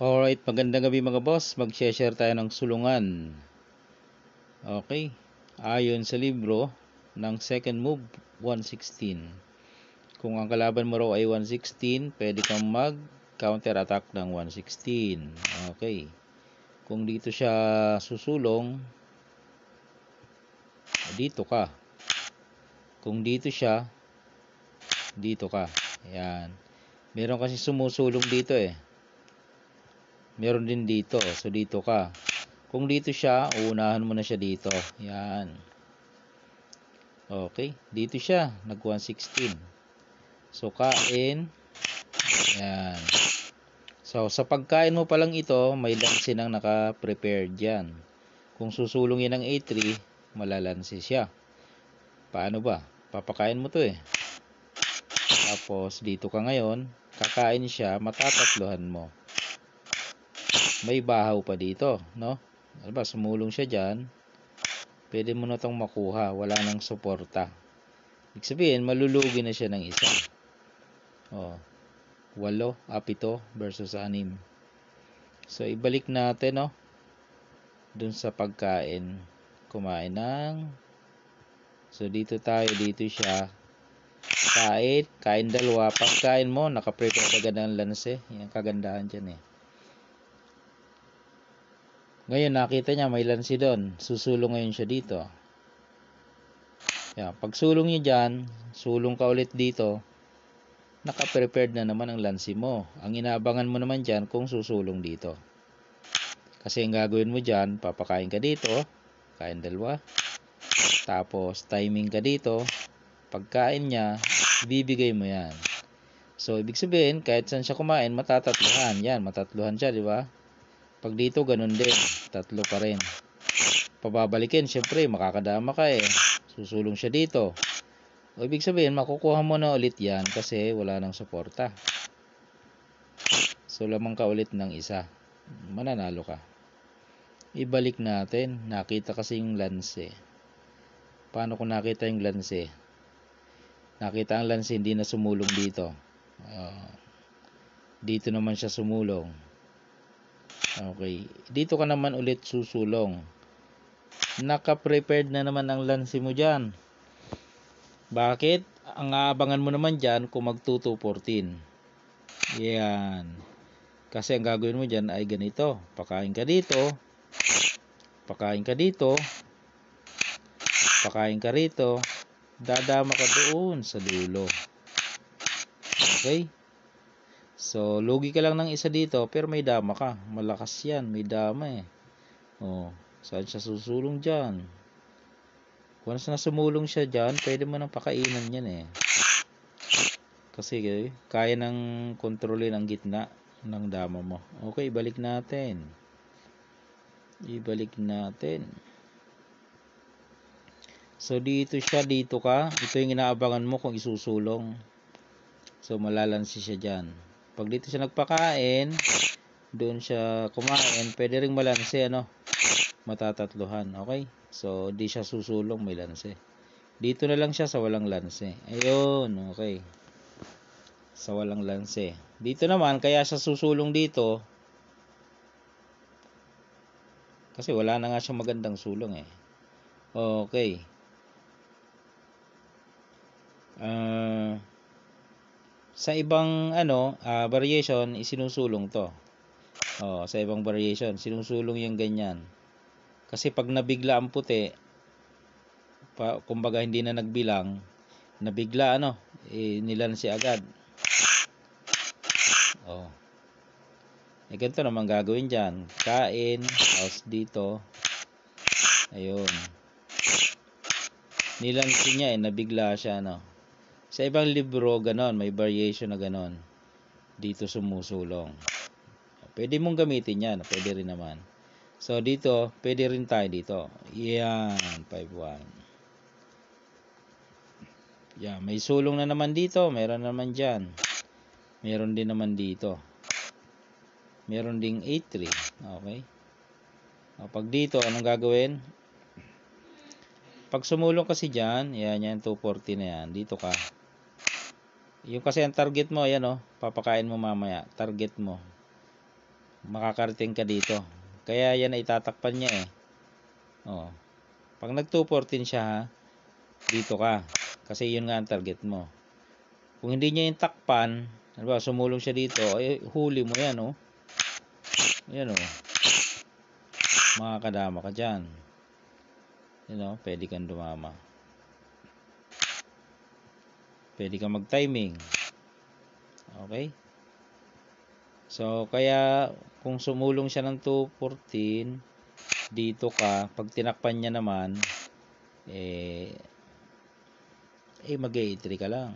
Alright, magandang gabi mga boss. Mag-share tayo ng sulungan. Okay. Ayon sa libro ng second move, 116. Kung ang kalaban mo raw ay 116, pwede kang mag-counter attack ng 116. Okay. Kung dito siya susulong, dito ka. Kung dito siya, dito ka. Ayan. Meron kasi sumusulong dito eh. Meron din dito. So dito ka. Kung dito siya, uunahan mo na siya dito. Yan. Okay. Dito siya. Nag 116. So, kain. Yan. So, sa pagkain mo pa lang ito, may lansi nang naka-prepared dyan. Kung susulungin ng A3, malalansi siya. Paano ba? Papakain mo to eh. Tapos, dito ka ngayon. Kakain siya, matatatluhan mo. May bahaw pa dito, no? Ano ba, sumulong siya dyan. Pwede mo na itong makuha. Wala nang suporta. Ibig sabihin, malulugi na siya ng isa. 8, 7 versus 6. So, ibalik natin, no? Dun sa pagkain. Kumain ng... So, dito tayo. Dito siya. Kain dalawa. Pagkain mo, nakaprepare agad ng lanse. Yan kagandahan dyan eh. Ngayon, nakita niya may lansi doon. Susulong ngayon siya dito. Yan. Pag sulong niya dyan, sulong ka ulit dito, naka-prepared na naman ang lansi mo. Ang inaabangan mo naman dyan kung susulong dito. Kasi ang gagawin mo dyan, papakain ka dito, kain dalawa. Tapos, timing ka dito. Pagkain niya, ibibigay mo yan. So, ibig sabihin, kahit saan siya kumain, matatatluhan. Yan, matatluhan siya, di ba? Pag dito, ganun din. Tatlo pa rin. Pababalikin, syempre, makakadama ka eh. Susulong siya dito. O, ibig sabihin, makukuha mo na ulit yan kasi wala nang suporta. So, lamang ka ulit ng isa. Mananalo ka. Ibalik natin. Nakita kasi yung lanse. Paano kung nakita yung lanse? Nakita ang lanse, hindi na sumulong dito. Dito naman siya sumulong. Okay. Dito ka naman ulit susulong. Naka-prepared na naman ang lanse mo dyan. Bakit? Ang aabangan mo naman dyan kung mag 2-2-14. Yan. Kasi ang gagawin mo dyan ay ganito. Pakain ka dito. Pakain ka dito. Pakain ka rito. Dadama ka doon sa dulo. Okay? So, lugi ka lang ng isa dito, pero may dama ka. Malakas yan, may dama eh. Saan siya susulong dyan? Once na sumulong siya dyan, pwede mo nang pakainan yan eh. Kasi kaya nang kontrolin ang gitna ng dama mo. Okay, ibalik natin. Ibalik natin. So, dito siya, dito ka. Ito yung inaabangan mo kung isusulong. So, malalansi siya dyan. Pag dito siya nagpakain, doon siya kumain, pwede ring malansi, ano? Matatatluhan, okay? So, di siya susulong, may lansi. Dito na lang siya sa walang lansi. Ayun, okay. Sa walang lansi. Dito naman, kaya siya susulong dito, kasi wala na nga siyang magandang sulong eh. Okay. Sa ibang variation, isinusulong to. Sa ibang variation, sinusulong yung ganyan. Kasi pag nabigla ang puti, kumbaga hindi na nagbilang, nabigla nilansi agad. Ganito naman gagawin dyan. Kain, house dito. Ayun. Nilansi niya nabigla siya, Sa ibang libro, ganon, may variation na ganon. Dito sumusulong. Pwede mong gamitin yan, pwede rin naman. So, dito, pwede rin tayo dito. Yan, 5-1. Yan, may sulong na naman dito. Meron naman dyan. Meron din naman dito. Meron ding 8-3. Okay. Pag dito, anong gagawin? Pag sumulong kasi dyan, yan, 240 na yan. Dito ka. Yung kasi ang target mo, papakain mo mamaya. Target mo. makakarating ka dito. Kaya yan ay tatakpan niya eh. Oh. Pag nag 214 siya ha, dito ka. Kasi yun nga ang target mo. Kung hindi niya yung takpan, halimbawa sumulong siya dito, ay huli mo yan oh. Yan oh. Makakadama ka dyan. You know, pwede kang dumama. Pwede kang mag-timing. Okay? So, kaya kung sumulong siya ng 214, dito ka, pag tinakpan niya naman, mag-E3 ka lang.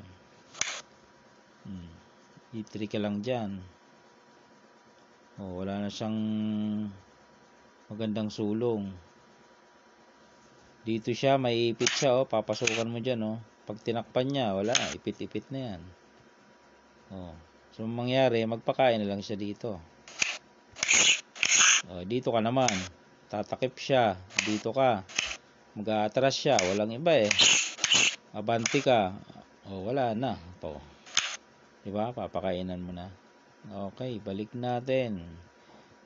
E3 ka lang dyan. Oh, wala na siyang magandang sulong. Dito siya, may ipit siya, oh, papasukan mo dyan, oh. Pag tinakpan niya, wala, ipit-ipit na yan. Oh. So, mangyari, magpakain na lang siya dito. Oh, dito ka naman. Tatakip siya. Dito ka. Mag-aatras siya. Walang iba eh. Abanti ka. Oh, wala na. Ito. Diba? Papakainan mo na. Okay, balik natin.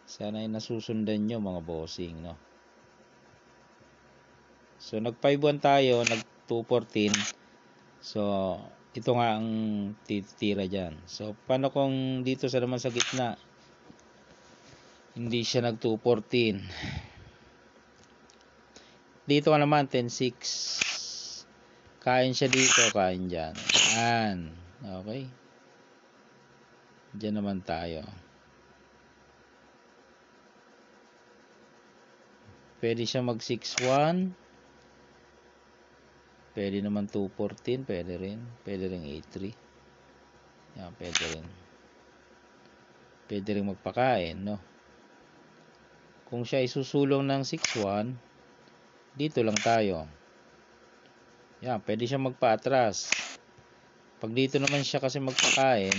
Sana ay nasusundan nyo mga bossing, no? So, nag-5-1 tayo. Nag-2-14. So, ito nga ang titira dyan. So, paano kung dito sa naman sa gitna, hindi siya nag-2-14? Dito ka naman, 10-6. Kain siya dito, kain dyan. Yan. Okay. Diyan naman tayo. Pwede siya mag 6-1. Pwede naman 2-14. Pwede rin. Pwede rin 8-3. Yan, pwede rin. Pwede rin magpakain, no? Kung siya isusulong ng 6-1, dito lang tayo. Yan, pwede siya magpa-atras. Pag dito naman siya kasi magpakain,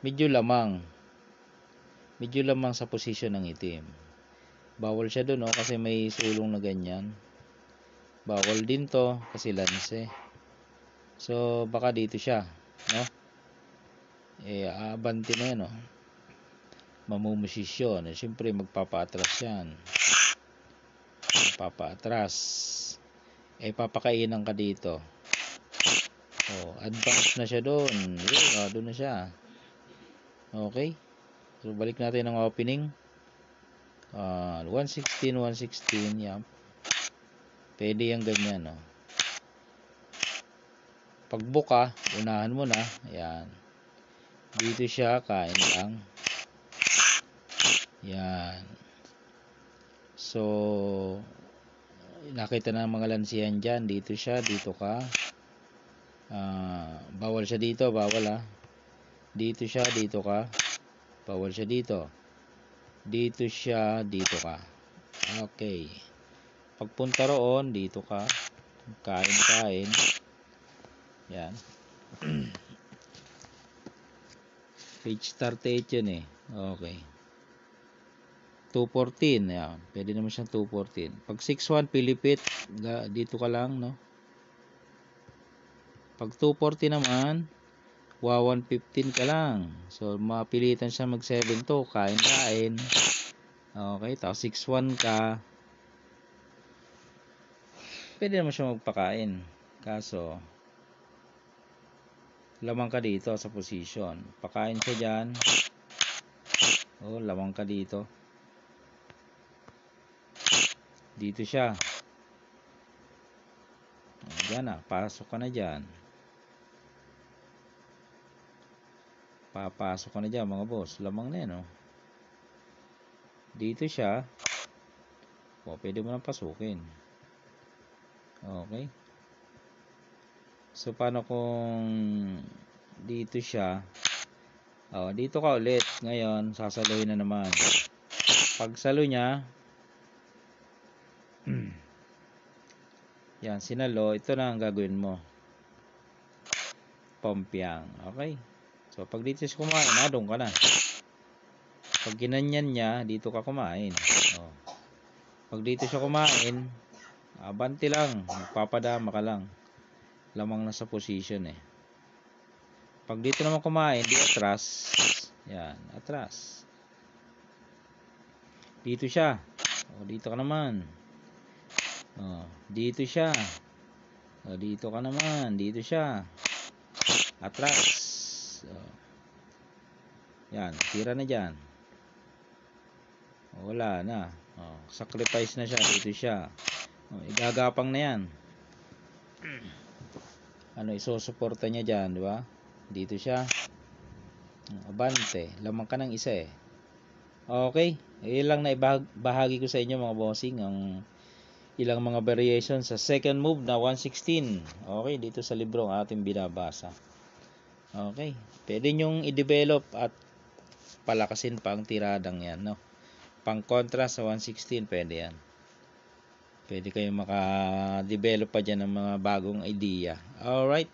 medyo lamang. Medyo lamang sa posisyon ng itim. Bawal siya doon, no? Kasi may sulong na ganyan. Bawal din to kasi lance. So, baka dito siya, no? Abanti na yan, no? Mamumusisyon. Siyempre, magpapa-atras yan. Magpapa-atras. Papakainan ka dito. Oh, advance na siya doon. Doon na siya. Okay? So, balik natin ang opening. 116, 116. Yan. Pwede yung ganyan, no? Pag buka, unahan mo na. Ayan. Dito siya, kain lang. Yan. So, nakita na ng mga lansihan dyan. Dito siya, dito ka. Bawal siya dito, bawal Dito siya, dito ka. Bawal siya dito. Dito siya, dito ka. Okay. Pagpunta roon, dito ka. Kain. Yan. Page start 8 yun eh. Okay. 214. Yan. Pwede naman siyang 214. Pag 6-1, pilipit. Dito ka lang, no? Pag 240 naman, 115 ka lang. So, mapilitan siya mag 7-2. Kain. Okay. Tapos 6-1 ka. Pwede naman siya magpakain. Kaso, lamang ka dito sa position. Pakain siya dyan. Oh, lamang ka dito. Dito siya. Diyan na. Pasok ka na dyan. Papasok ka na dyan mga boss. Lamang na yan, oh. Dito siya. O, pwede mo nang pasukin. Okay. So, paano kung dito siya? Dito ka ulit. Ngayon, sasaluhin na naman. Pag salo niya, yan, sinalo. Ito na ang gagawin mo. Pompiang. Okay. So, pag dito siya kumain, doon ka na. Pag ginanyan niya, dito ka kumain. Pag dito siya kumain, abanti lang. Magpapadama ka lang. Lamang na sa position eh. Pag dito naman kumain, di atras. Yan, atras. Dito siya. Dito ka naman. Dito siya. Dito ka naman. Dito siya. Atras. Yan. Tira na dyan. Wala na. Sacrifice na siya. Dito siya. Igagapang na yan. Isusuporta niya dyan, di ba? Dito siya. Abante. Lamang ka ng isa eh. Okay. Ilang na ibahagi ko sa inyo mga bossing. Ang ilang mga variation sa second move na 116. Okay. Dito sa libro ang ating binabasa. Okay. Pwede nyong i-develop at palakasin pa ang tiradang yan, no? Pang kontra sa 116, pwede yan. Pwede kayong maka-develop pa dyan ng mga bagong idea. Alright.